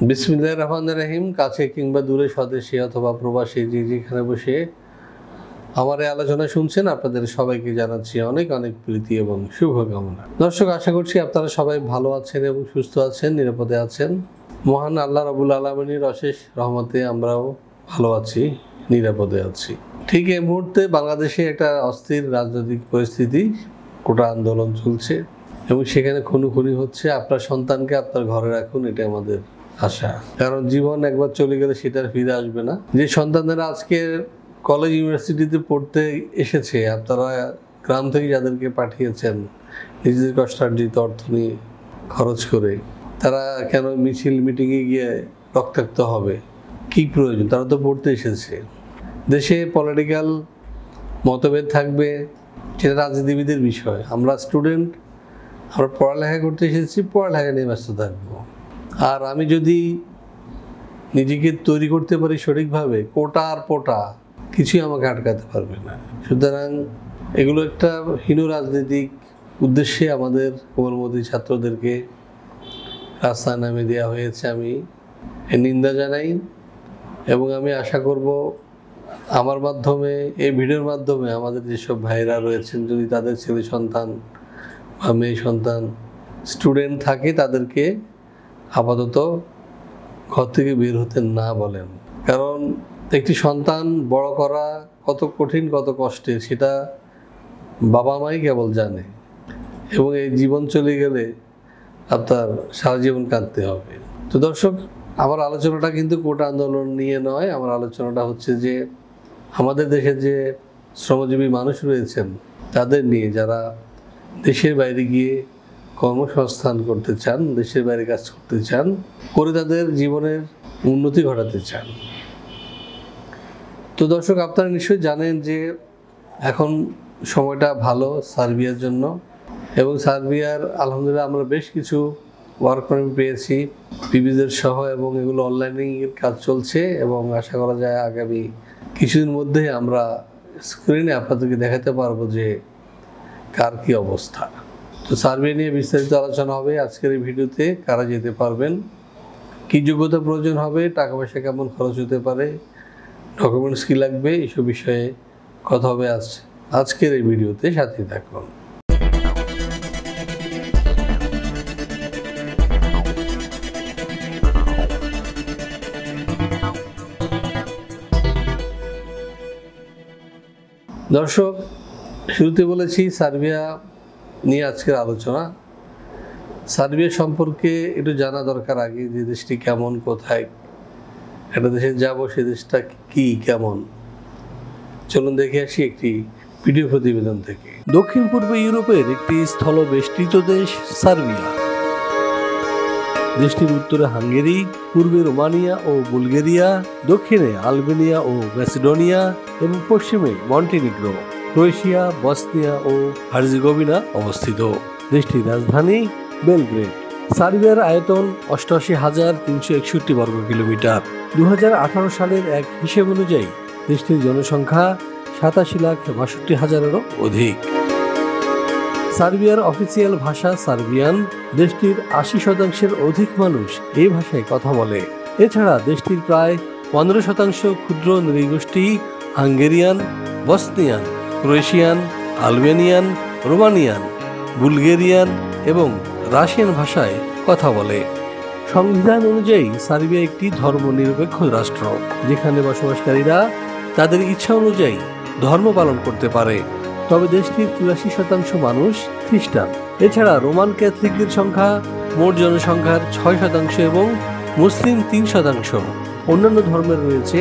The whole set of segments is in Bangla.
বিসমিল্লাহির রহমানির রহিম। কাছে কিংবা দূরে, স্বদেশী অথবা প্রবাসী, যে যেখানে বসে আমার এই আলোচনা শুনছেন, আপনাদের সবাইকে জানাচ্ছি অনেক অনেক প্রীতি এবং শুভকামনা। দর্শক, আশা করছি আপনারা সবাই ভালো আছেন এবং সুস্থ আছেন, নিরাপদে আছেন। মহান আল্লাহ রাব্বুল আলামিনের অশেষ রহমতে আমরাও ভালো আছি, নিরাপদে আছি। ঠিক এই মুহূর্তে বাংলাদেশে একটা অস্থির রাজনৈতিক পরিস্থিতি, কোটা আন্দোলন চলছে এবং সেখানে খুনোখুনি হচ্ছে। আপনার সন্তানকে আপনার ঘরে রাখুন, এটা আমাদের আশা। কারণ জীবন একবার চলে গেলে সেটা আর ফিরে আসবে না। যে সন্তানরা আজকে কলেজ ইউনিভার্সিটিতে পড়তে এসেছে, আপনারা গ্রাম থেকে যাদেরকে পাঠিয়েছেন নিজেদের কষ্টার্জিত অর্থ নিয়ে খরচ করে, তারা কেন মিছিল মিটিংয়ে গিয়ে রক্তাক্ত হবে? কি প্রয়োজন? তারা তো পড়তে এসেছে। দেশে পলিটিক্যাল মতভেদ থাকবে, সেটা রাজনীতিবিদের বিষয়। আমরা স্টুডেন্ট, আমরা পড়ালেখা করতে এসেছি, পড়ালেখা নিয়ে ব্যস্ত থাকবো। আর আমি যদি নিজেকে তৈরি করতে পারি সঠিকভাবে, কোটা আর পোটা কিছুই আমাকে আটকাতে পারবে না। সুতরাং এগুলো একটা হীন রাজনৈতিক উদ্দেশ্যে আমাদের কোমলমতি ছাত্রদেরকে রাস্তায় নামিয়ে দেওয়া হয়েছে। আমি এর নিন্দা জানাই এবং আমি আশা করব আমার মাধ্যমে, এই ভিডিওর মাধ্যমে আমাদের যেসব ভাইরা রয়েছেন, যদি তাদের ছেলে সন্তান বা মেয়ে সন্তান স্টুডেন্ট থাকে, তাদেরকে আপাতত ঘর থেকে বের হতে না বলেন। কারণ একটি সন্তান বড় করা কত কঠিন, কত কষ্টের, সেটা বাবা মাই কেবল জানে। এবং এই জীবন চলে গেলে আপনার সারা জীবন কাঁদতে হবে। তো দর্শক, আমার আলোচনাটা কিন্তু কোটা আন্দোলন নিয়ে নয়। আমার আলোচনাটা হচ্ছে যে আমাদের দেশে যে শ্রমজীবী মানুষ রয়েছেন তাদের নিয়ে, যারা দেশের বাইরে গিয়ে কর্মসংস্থান করতে চান, দেশের বাইরে কাজ করতে চান, করে তাদের জীবনের উন্নতি ঘটাতে চান। তো দর্শক, আপনারা নিশ্চয়ই জানেন যে এখন সময়টা ভালো সার্বিয়ার জন্য, এবং সার্বিয়ার আলহামদুলিল্লাহ আমরা বেশ কিছু ওয়ার্ক পারমিট পেয়েছি পিবিদের সহ, এবং এগুলো অনলাইনের কাজ চলছে এবং আশা করা যায় আগামী কিছুদিন মধ্যে আমরা স্ক্রিনে আপনাদেরকে দেখাতে পারবো যে কার কী অবস্থা। তো সার্বিয়া নিয়ে বিস্তারিত আলোচনা হবে আজকের এই ভিডিওতে। কারা যেতে পারবেন, কী যোগ্যতা প্রয়োজন হবে, টাকা পয়সা কেমন খরচ হতে পারে, ডকুমেন্টস কী লাগবে, এসব বিষয়ে কথা হবে আজকের এই ভিডিওতে। সাথে থাকুন। দর্শক, শুরুতে বলেছি সার্বিয়া নিয়ে আজকের আলোচনা। সার্বিয়া সম্পর্কে একটু জানা দরকার আগে, যে দেশটি কেমন, কোথায় একটা দেশে যাব, সে দেশটা কি কেমন। চলুন দেখে আসি একটি ভিডিও প্রতিবেদন থেকে। দক্ষিণ পূর্ব ইউরোপের একটি স্থলবেষ্টিত দেশ সার্বিয়া। দেশটির উত্তরে হাঙ্গেরি, পূর্বে রোমানিয়া ও বুলগেরিয়া, দক্ষিণে আলবেনিয়া ও ম্যাসিডোনিয়া এবং পশ্চিমে মন্টিনিগ্রো, ক্রোয়েশিয়া, বসনিয়া ও হার্জেগোভিনা অবস্থিত। দেশটির রাজধানী বেলগ্রেড। সার্বিয়ার আয়তন ৮৮,৩৬১ বর্গ কিলোমিটার। ২০১৮ সালের এক হিসেব অনুযায়ী দেশটির জনসংখ্যা ৮৭,৬২,০০০-এরও অধিক। সার্বিয়ার অফিসিয়াল ভাষা সার্বিয়ান। দেশটির ৮০% অধিক মানুষ এই ভাষায় কথা বলে। এছাড়া দেশটির প্রায় 15% ক্ষুদ্র নৃগোষ্ঠী Hungarian, Bosnian, Croatian, Albanian, Romanian, Bulgarian এবং রাশিয়ান ভাষায় কথা বলে। সংবিধান অনুযায়ী সার্বিয়া একটি ধর্মনিরপেক্ষ রাষ্ট্র, যেখানে বসবাসকারীরা তাদের ইচ্ছা অনুযায়ী ধর্ম পালন করতে পারে। তবে দেশটির ৮৪% মানুষ খ্রিস্টান। এছাড়া রোমান ক্যাথলিকদের সংখ্যা মোট জনসংখ্যার ৬% এবং মুসলিম ৩%। অন্যান্য ধর্মের রয়েছে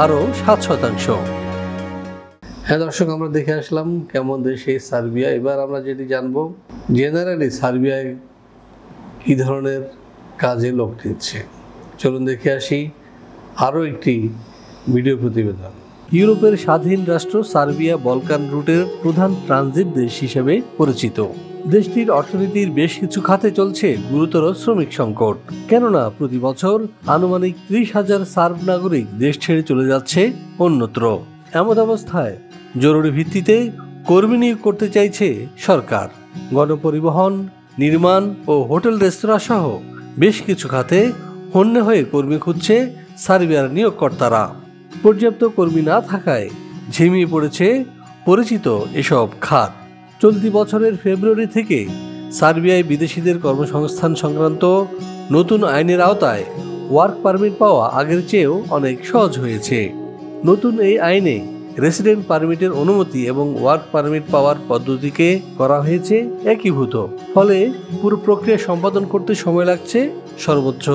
আরও ৭%। হ্যাঁ দর্শক, আমরা দেখে আসলাম কেমন দেশ এই সার্বিয়া। এবার আমরা যেটি জানবো, জেনারেলি সার্বিয়ায় কী ধরনের কাজে লোক নিচ্ছে। চলুন দেখে আসি আরও একটি ভিডিও প্রতিবেদন। ইউরোপের স্বাধীন রাষ্ট্র সার্বিয়া বলকান রুটের প্রধান ট্রানজিট দেশ হিসেবে পরিচিত। দেশটির অর্থনীতির বেশ কিছু খাতে চলছে গুরুতর শ্রমিক সংকট, কেননা প্রতি বছর আনুমানিক ৩০,০০০ সার্ব নাগরিক দেশ ছেড়ে চলে যাচ্ছে অন্যত্র। এমন অবস্থায় জরুরি ভিত্তিতে কর্মী নিয়োগ করতে চাইছে সরকার। গণপরিবহন, নির্মাণ ও হোটেল রেস্তোরাঁ সহ বেশ কিছু খাতে হন্যে হয়ে কর্মী খুঁজছে সার্বিয়ার নিয়োগকর্তারা। পর্যাপ্ত কর্মী না থাকায় ঝিমিয়ে পড়েছে পরিচিত এসব খাত। চলতি বছরের ফেব্রুয়ারি থেকে সার্বিয়ায় বিদেশিদের কর্মসংস্থান সংক্রান্ত নতুন আইনের আওতায় ওয়ার্ক পারমিট পাওয়া আগের চেয়েও অনেক সহজ হয়েছে। নতুন এই আইনে রেসিডেন্ট পারমিটের অনুমতি এবং ওয়ার্ক পারমিট পাওয়ার পদ্ধতিকে করা হয়েছে একীভূত। ফলে পুরো প্রক্রিয়া সম্পাদন করতে সময় লাগছে সর্বোচ্চ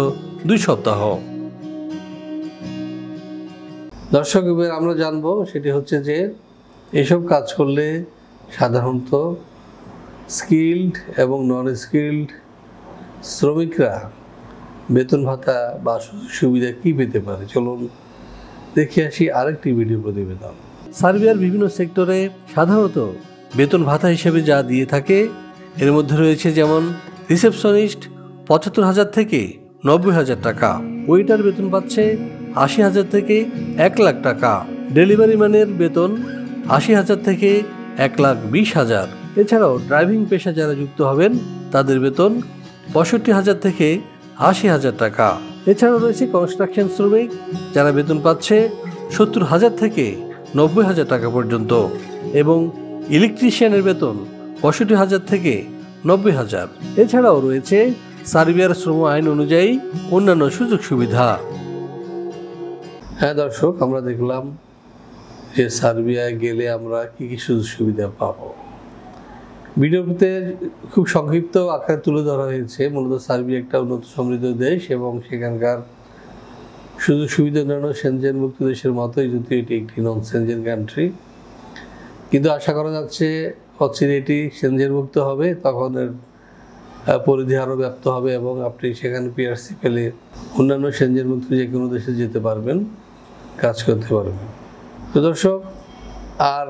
2 সপ্তাহ। দর্শক, এবার আমরা জানবো সেটি হচ্ছে যে এসব কাজ করলে সাধারণত স্কিল্ড এবং নন স্কিল্ড শ্রমিকরা বেতন ভাতা বা সুবিধা কি পেতে পারে। চলুন দেখে আসি আরেকটি ভিডিও প্রতিবেদন। সার্বিয়ার বিভিন্ন সেক্টরে সাধারণত বেতন ভাতা হিসেবে যা দিয়ে থাকে এর মধ্যে রয়েছে যেমন রিসেপশনিস্ট 75,000 থেকে 90,000 টাকা, ওয়েটার বেতন পাচ্ছে 80,000 থেকে 1 লাখ টাকা, ডেলিভারি ম্যানের বেতন 80,000 থেকে 1,20,000। এছাড়াও ড্রাইভিং পেশা যারা যুক্ত হবেন তাদের বেতন 65,000 থেকে 80,000 টাকা। এছাড়াও রয়েছে কনস্ট্রাকশন শ্রমিক যারা বেতন পাচ্ছে 70,000 থেকে 90,000 টাকা পর্যন্ত এবং ইলেকট্রিশিয়ানের বেতন 65,000 থেকে 90,000। এছাড়াও রয়েছে সার্বিয়ার শ্রম আইন অনুযায়ী অন্যান্য সুযোগ সুবিধা। হ্যাঁ দর্শক, আমরা দেখলাম যে সার্বিয়ায় গেলে আমরা কি কি সুযোগ সুবিধা পাবো। ভিডিওতে খুব সংক্ষিপ্ত আকারে তুলে ধরা হয়েছে। মূলত সার্বিয়া একটা উন্নত সমৃদ্ধ দেশ এবং সেখানকার সুযোগ সুবিধা অন্যান্য সেনজেনভুক্ত দেশের মতোই, যদিও এটি একটি নন সেনজেন কান্ট্রি, কিন্তু আশা করা যাচ্ছে অচিরে এটি সেনজেনভুক্ত হবে, তখন এর পরিধি আরও ব্যাপ্ত হবে এবং আপনি সেখানে পিআরসি পেলে অন্যান্য সেনজেনভুক্ত যে কোনো দেশে যেতে পারবেন, কাজ করতে পারবেন। তো দর্শক, আর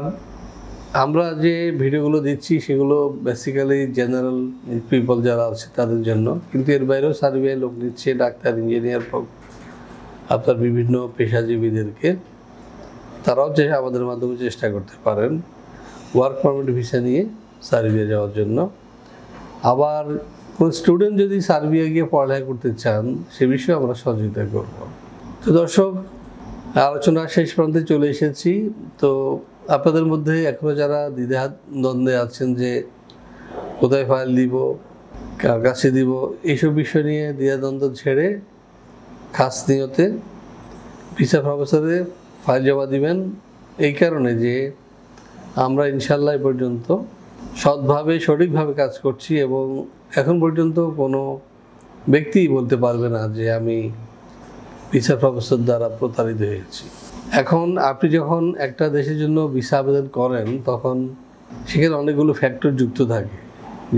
আমরা যে ভিডিওগুলো দিচ্ছি সেগুলো বেসিক্যালি জেনারেল পিপল যারা আছে তাদের জন্য, কিন্তু এর বাইরেও সার্বিয়ায় লোক নিচ্ছে, ডাক্তার, ইঞ্জিনিয়ার, আপনার বিভিন্ন পেশাজীবীদেরকে। তারাও আমাদের মাধ্যমে চেষ্টা করতে পারেন ওয়ার্ক পারমিট ভিসা নিয়ে সার্বিয়া যাওয়ার জন্য। আবার কোনো স্টুডেন্ট যদি সার্বিয়া গিয়ে পড়ালেখা করতে চান সে বিষয়ে আমরা সহযোগিতা করব। তো দর্শক, আলোচনা শেষ প্রান্তে চলে এসেছি। তো আপনাদের মধ্যে এখনও যারা দ্বিধাদ্বন্দ্বে আছেন যে কোথায় ফাইল দিব, কার কাছে দিব, এইসব বিষয় নিয়ে দ্বিধাদ্বন্দ্ব ছেড়ে খাস নিয়তে ভিসা প্রফেসরে ফাইল জমা দিবেন। এই কারণে যে আমরা ইনশাল্লাহ এ পর্যন্ত সৎভাবে সঠিকভাবে কাজ করছি এবং এখন পর্যন্ত কোনো ব্যক্তিই বলতে পারবে না যে আমি ভিসা প্রফেসর দ্বারা প্রতারিত হয়েছি। এখন আপনি যখন একটা দেশের জন্য ভিসা আবেদন করেন তখন সেখানে অনেকগুলো ফ্যাক্টর যুক্ত থাকে,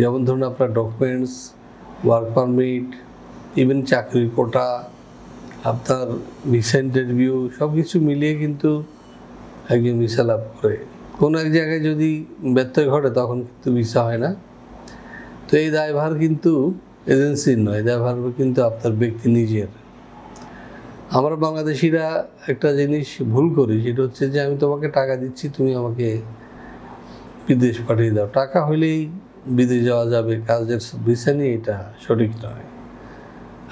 যেমন ধরুন আপনার ডকুমেন্টস, ওয়ার্ক পারমিট, ইভেন চাকরির কোটা, আপনার ভিসা ইন্টারভিউ, সব কিছু মিলিয়ে কিন্তু একজন ভিসা লাভ করে। কোনো এক জায়গায় যদি ব্যত্যয় ঘটে তখন কিন্তু ভিসা হয় না। তো এই দায়ভার কিন্তু এজেন্সির নয়, দায়ভার কিন্তু আপনার ব্যক্তি নিজের। আমরা বাংলাদেশিরা একটা জিনিস ভুল করি, সেটা হচ্ছে যে আমি তোমাকে টাকা দিচ্ছি, তুমি আমাকে বিদেশ পাঠিয়ে দাও। টাকা হইলেই বিদেশ যাওয়া যাবে, কাজের ভিসা নিয়ে এটা সঠিক নয়।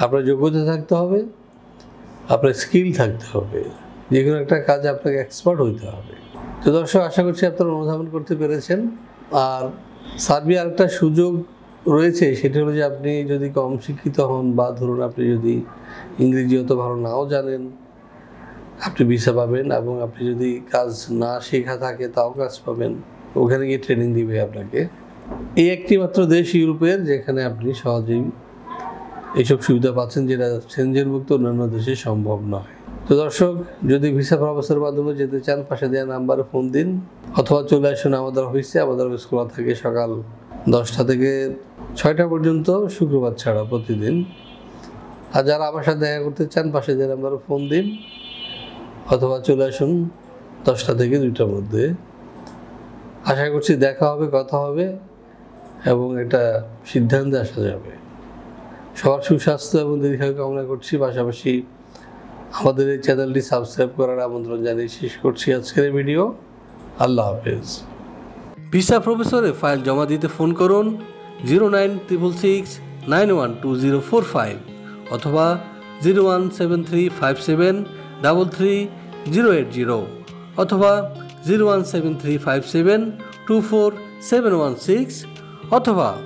আপনার যোগ্যতা থাকতে হবে, আপনার স্কিল থাকতে হবে, যে কোনো একটা কাজে আপনাকে এক্সপার্ট হইতে হবে। তো দর্শক, আশা করছি আপনারা অনুধাবন করতে পেরেছেন। আর সার্বিয়ার একটা সুযোগ রয়েছে, সেটা হলো যে আপনি যদি কম শিক্ষিত হন বা ধরুন আপনি যদি ইংরেজি অত ভালো নাও জানেন, আপনি ভিসা পাবেন। এবং আপনি যদি কাজ না শেখা থাকে তাও কাজ পাবেন, ওখানে গিয়ে ট্রেনিং দিবে আপনাকে। এই একটি মাত্র দেশ ইউরোপের যেখানে আপনি সহজেই এইসব সুবিধা পাচ্ছেন, যেটা সেনজেনভুক্ত অন্যান্য দেশে সম্ভব নয়। তো দর্শক, যদি ভিসা প্রফেসরের মাধ্যমে যেতে চান পাশে দেওয়া নাম্বারে ফোন দিন অথবা চলে আসুন আমাদের অফিসে। আমাদের অফিস খোলা থাকে সকাল 10টা থেকে 6টা পর্যন্ত, শুক্রবার ছাড়া প্রতিদিন। আর যারা আমার সাথে দেখা করতে চান পাশে দেওয়া নাম্বারে ফোন দিন অথবা চলে আসুন 10টা থেকে 2টার মধ্যে। আশা করছি দেখা হবে, কথা হবে এবং এটা সিদ্ধান্তে আসা যাবে। সবার সুস্বাস্থ্য এবং দীর্ঘায়ু কামনা করছি। পাশাপাশি আমাদের এই চ্যানেলটি সাবস্ক্রাইব করার আমন্ত্রণ জানিয়ে শেষ করছি আজকের এই ভিডিও। আল্লাহ হাফেজ। ভিসা প্রফেসরে ফাইল জমা দিতে ফোন করুন 09666912045 অথবা 017357333080 অথবা 017357247116 অথবা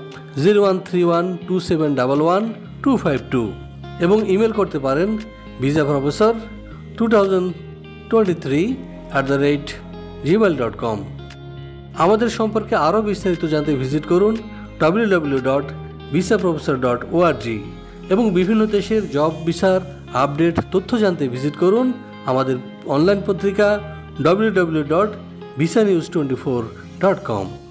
013127111252 এবং ইমেল করতে পারেন visaprofessor2023@gmail.com। আমাদের সম্পর্কে আরও বিস্তারিত জানতে ভিজিট করুন www.visaprofessor.org এবং বিভিন্ন দেশের জব ভিসার আপডেট তথ্য জানতে ভিজিট করুন আমাদের অনলাইন পত্রিকা www.visanews24.com।